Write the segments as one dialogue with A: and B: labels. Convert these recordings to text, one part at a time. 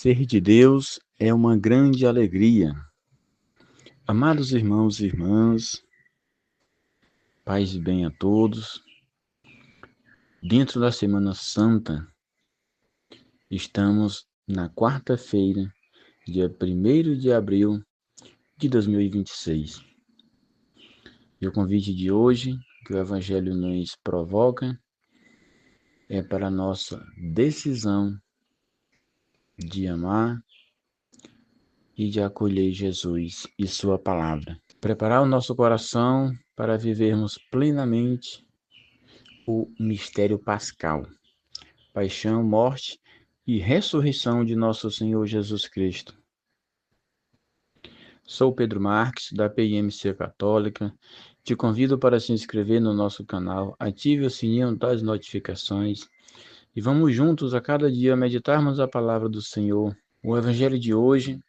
A: Ser de Deus é uma grande alegria. Amados irmãos e irmãs, paz e bem a todos. Dentro da Semana Santa, estamos na quarta-feira, dia 1º de abril de 2026. E o convite de hoje, que o Evangelho nos provoca, é para a nossa decisão de amar e de acolher Jesus e sua palavra. Preparar o nosso coração para vivermos plenamente o mistério pascal, paixão, morte e ressurreição de nosso Senhor Jesus Cristo. Sou Pedro Marques, da PIMC Católica. Te convido para se inscrever no nosso canal, ative o sininho das notificações e vamos juntos a cada dia meditarmos a palavra do Senhor. O Evangelho de hoje,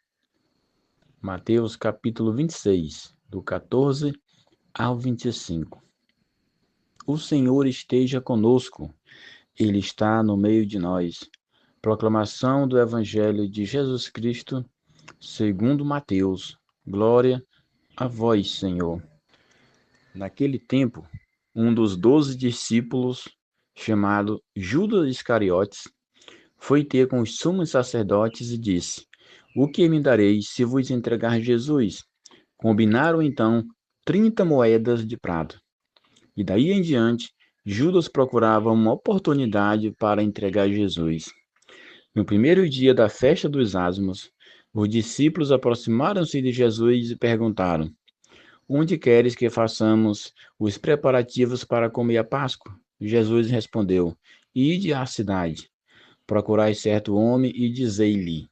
A: Mateus capítulo 26, do 14 ao 25. O Senhor esteja conosco, Ele está no meio de nós. Proclamação do Evangelho de Jesus Cristo, segundo Mateus. Glória a vós, Senhor. Naquele tempo, um dos 12 discípulos, chamado Judas Iscariotes, foi ter com os sumos sacerdotes e disse: O que me dareis se vos entregar Jesus? Combinaram então 30 moedas de prata. E daí em diante, Judas procurava uma oportunidade para entregar Jesus. No primeiro dia da festa dos ázimos, os discípulos aproximaram-se de Jesus e perguntaram: Onde queres que façamos os preparativos para comer a Páscoa? Jesus respondeu: Ide à cidade, procurai certo homem e dizei-lhe: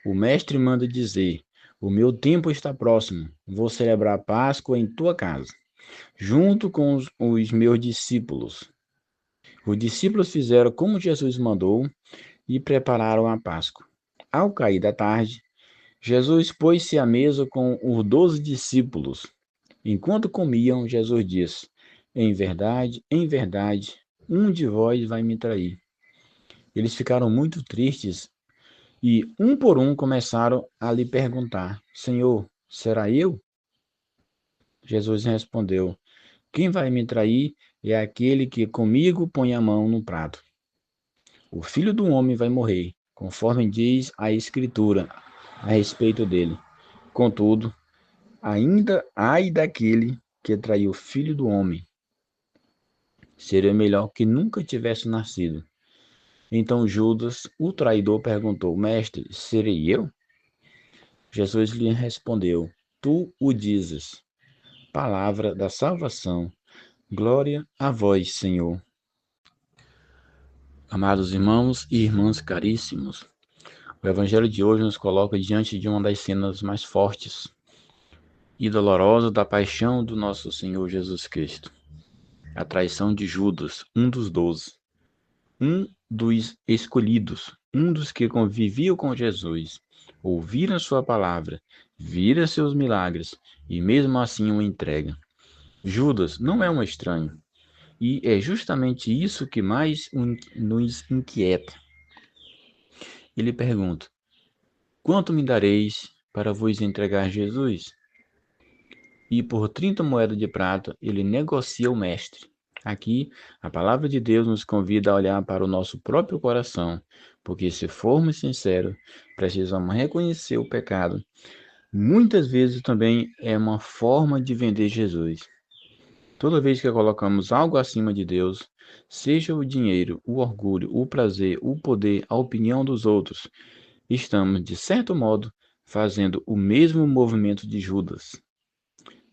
A: O mestre manda dizer: O meu tempo está próximo, vou celebrar a Páscoa em tua casa, junto com os meus discípulos. Os discípulos fizeram como Jesus mandou e prepararam a Páscoa. Ao cair da tarde, Jesus pôs-se à mesa com os 12 discípulos. Enquanto comiam, Jesus disse: em verdade, um de vós vai me trair. Eles ficaram muito tristes e, um por um, começaram a lhe perguntar: Senhor, será eu? Jesus respondeu: Quem vai me trair é aquele que comigo põe a mão no prato. O Filho do Homem vai morrer, conforme diz a Escritura a respeito dele. Contudo, ainda ai daquele que traiu o Filho do Homem. Seria melhor que nunca tivesse nascido. Então Judas, o traidor, perguntou: Mestre, serei eu? Jesus lhe respondeu: Tu o dizes. Palavra da salvação. Glória a vós, Senhor. Amados irmãos e irmãs caríssimos, o Evangelho de hoje nos coloca diante de uma das cenas mais fortes e dolorosas da paixão do nosso Senhor Jesus Cristo. A traição de Judas, um dos 12, um dos escolhidos, um dos que conviviam com Jesus, ouviram sua palavra, viram seus milagres e mesmo assim o entrega. Judas não é um estranho, e é justamente isso que mais nos inquieta. Ele pergunta: Quanto me dareis para vos entregar Jesus? E por 30 moedas de prata ele negocia o mestre. Aqui, a palavra de Deus nos convida a olhar para o nosso próprio coração, porque se formos sinceros, precisamos reconhecer o pecado. Muitas vezes também é uma forma de vender Jesus. Toda vez que colocamos algo acima de Deus, seja o dinheiro, o orgulho, o prazer, o poder, a opinião dos outros, estamos, de certo modo, fazendo o mesmo movimento de Judas.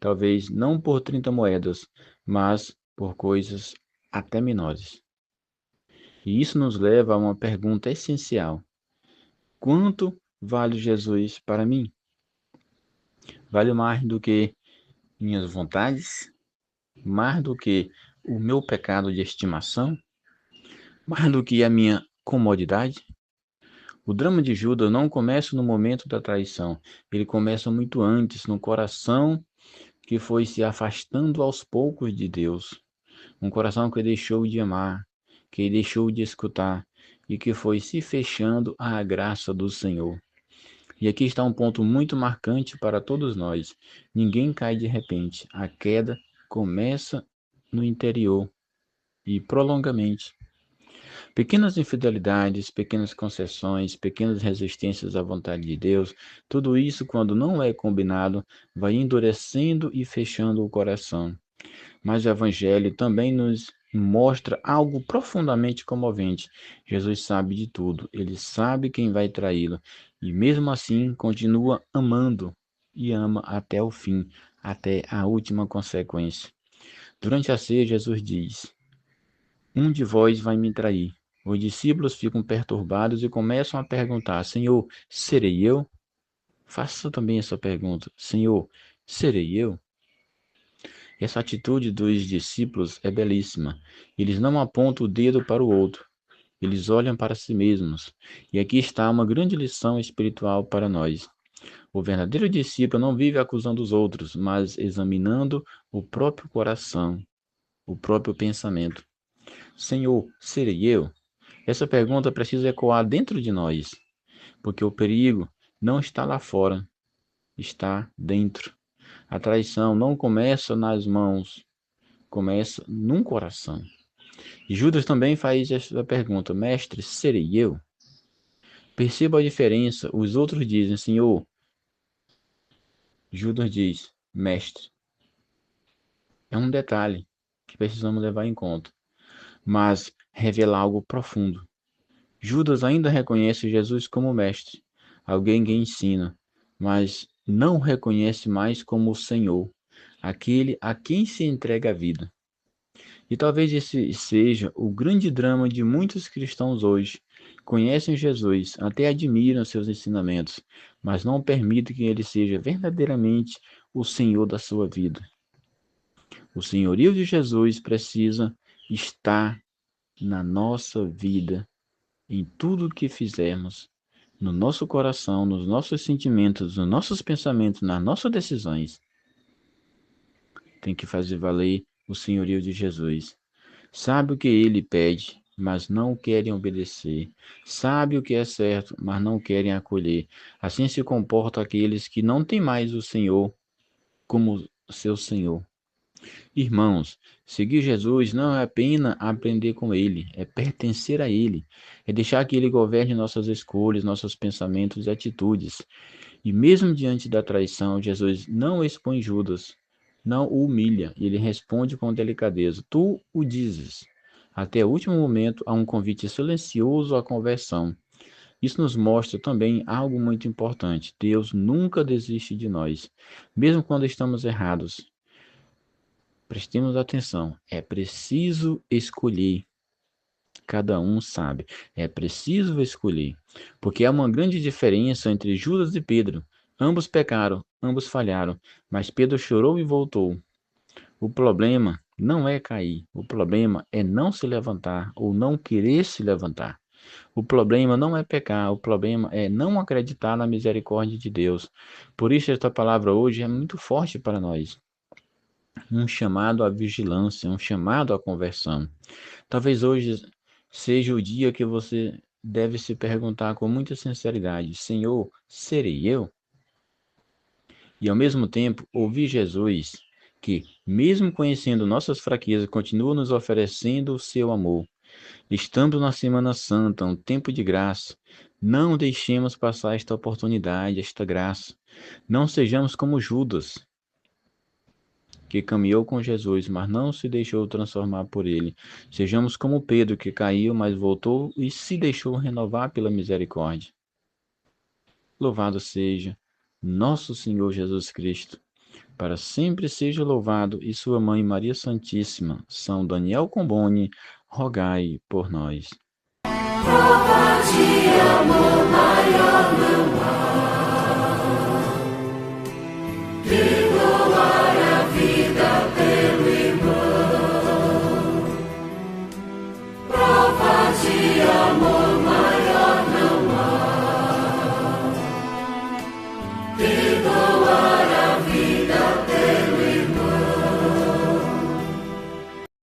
A: Talvez não por 30 moedas, mas por coisas até menores. E isso nos leva a uma pergunta essencial: quanto vale Jesus para mim? Vale mais do que minhas vontades? Mais do que o meu pecado de estimação? Mais do que a minha comodidade? O drama de Judas não começa no momento da traição, ele começa muito antes, no coração que foi se afastando aos poucos de Deus. Um coração que deixou de amar, que deixou de escutar e que foi se fechando à graça do Senhor. E aqui está um ponto muito marcante para todos nós. Ninguém cai de repente. A queda começa no interior e prolongamente. Pequenas infidelidades, pequenas concessões, pequenas resistências à vontade de Deus, tudo isso, quando não é combinado, vai endurecendo e fechando o coração. Mas o Evangelho também nos mostra algo profundamente comovente. Jesus sabe de tudo, ele sabe quem vai traí-lo, e mesmo assim continua amando e ama até o fim, até a última consequência. Durante a ceia, Jesus diz: Um de vós vai me trair. Os discípulos ficam perturbados e começam a perguntar: Senhor, serei eu? Faça também essa pergunta: Senhor, serei eu? Essa atitude dos discípulos é belíssima. Eles não apontam o dedo para o outro, eles olham para si mesmos. E aqui está uma grande lição espiritual para nós. O verdadeiro discípulo não vive acusando os outros, mas examinando o próprio coração, o próprio pensamento. Senhor, serei eu? Essa pergunta precisa ecoar dentro de nós, porque o perigo não está lá fora, está dentro. A traição não começa nas mãos, começa num coração. E Judas também faz essa pergunta: Mestre, serei eu? Perceba a diferença. Os outros dizem: Senhor. Judas diz: Mestre. É um detalhe que precisamos levar em conta, mas revela algo profundo. Judas ainda reconhece Jesus como mestre, alguém que ensina, mas não o reconhece mais como o Senhor, aquele a quem se entrega a vida. E talvez esse seja o grande drama de muitos cristãos hoje. Conhecem Jesus, até admiram seus ensinamentos, mas não permitem que ele seja verdadeiramente o Senhor da sua vida. O senhorio de Jesus precisa estar na nossa vida, em tudo o que fizermos, no nosso coração, nos nossos sentimentos, nos nossos pensamentos, nas nossas decisões. Tem que fazer valer o senhorio de Jesus. Sabe o que ele pede, mas não querem obedecer. Sabe o que é certo, mas não querem acolher. Assim se comportam aqueles que não têm mais o Senhor como seu Senhor. Irmãos, seguir Jesus não é apenas aprender com Ele, é pertencer a Ele, é deixar que Ele governe nossas escolhas, nossos pensamentos e atitudes. E mesmo diante da traição, Jesus não expõe Judas, não o humilha, ele responde com delicadeza: Tu o dizes. Até o último momento, há um convite silencioso à conversão. Isso nos mostra também algo muito importante: Deus nunca desiste de nós, mesmo quando estamos errados. Prestemos atenção, é preciso escolher. Cada um sabe, é preciso escolher, porque há uma grande diferença entre Judas e Pedro. Ambos pecaram, ambos falharam, mas Pedro chorou e voltou. O problema não é cair, o problema é não se levantar ou não querer se levantar. O problema não é pecar, o problema é não acreditar na misericórdia de Deus. Por isso, esta palavra hoje é muito forte para nós. Um chamado à vigilância, um chamado à conversão. Talvez hoje seja o dia que você deve se perguntar com muita sinceridade: Senhor, serei eu? E ao mesmo tempo, ouvir Jesus, que, mesmo conhecendo nossas fraquezas, continua nos oferecendo o seu amor. Estamos na Semana Santa, um tempo de graça. Não deixemos passar esta oportunidade, esta graça. Não sejamos como Judas, que caminhou com Jesus, mas não se deixou transformar por ele. Sejamos como Pedro, que caiu, mas voltou e se deixou renovar pela misericórdia. Louvado seja nosso Senhor Jesus Cristo. Para sempre seja louvado, e sua mãe Maria Santíssima, São Daniel Comboni, rogai por nós.
B: Prova de amor maior não há. Perdoar a vida pelo irmão. Prova de amor maior não há.